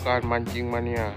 Bukan mancing mania.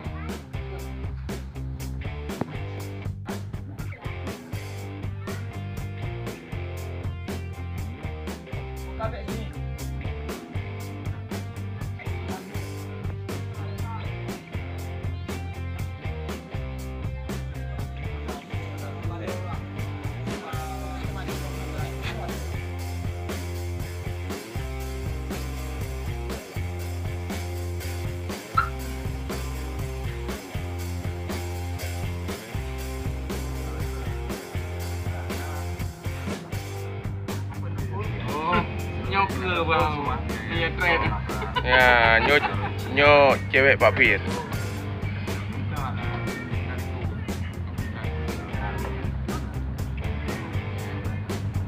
Nyok ke bang, dia keren. Ya, nyok cewek Pak Fir.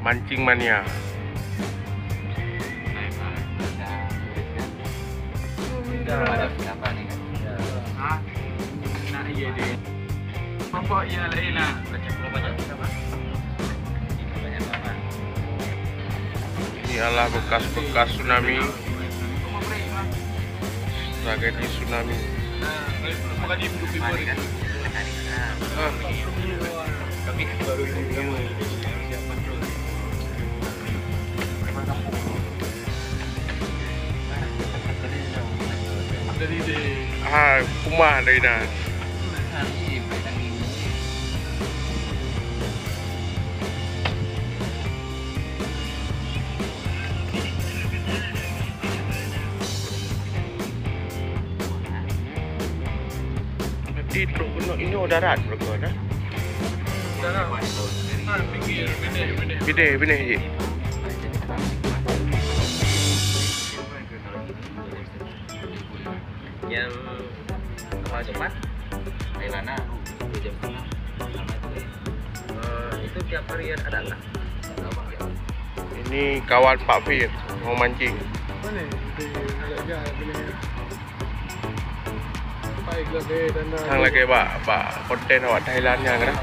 Mancing mania. Ada apa nih? Hah? Nah iya deh. Bapak iya lah. Banyak apa? Ini adalah bekas-bekas tsunami. Tragedi tsunami. Bukan di buku kan? Kami baru ini. Dari Kumah dari dah. Nanti truk ini darat berapa dah? Darat. Pinggir, Bideh je. Yang kapal cepat Thailand 2 jam setengah itu tiap hari ada lah. Ini kawan Pak Fir mau mancing. Mana? Baiklah deh dan Hang lagi pak konten awak Thailandnya kan?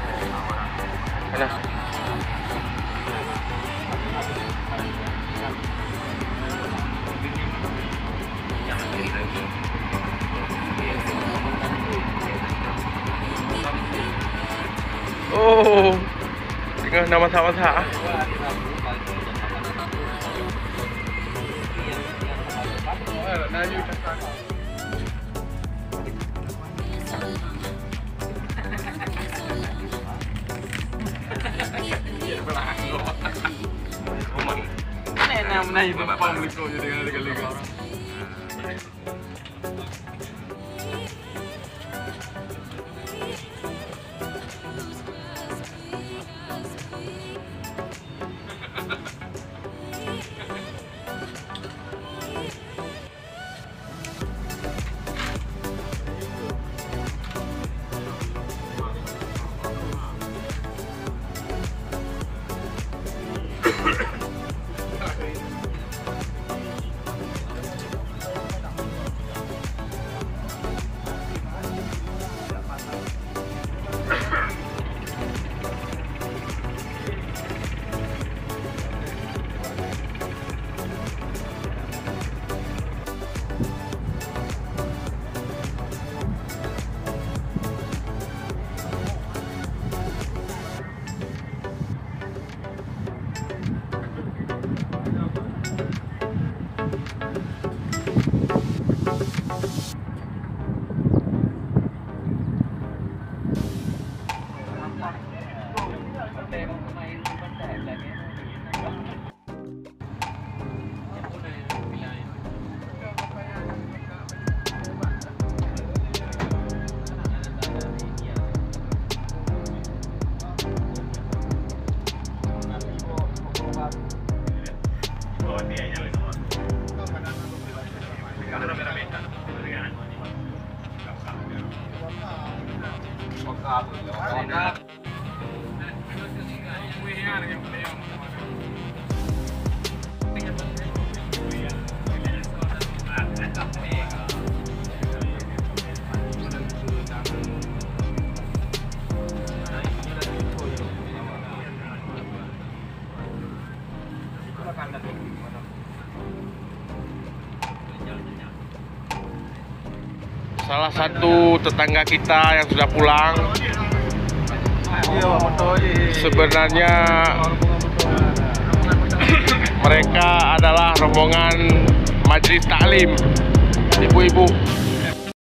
Mana? Oh, tinggal nama sama-sama. Nah itu Bapak Meliko jadi liga-liga orang. salah satu tetangga kita yang sudah pulang. Sebenarnya mereka adalah rombongan majelis taklim, ibu-ibu.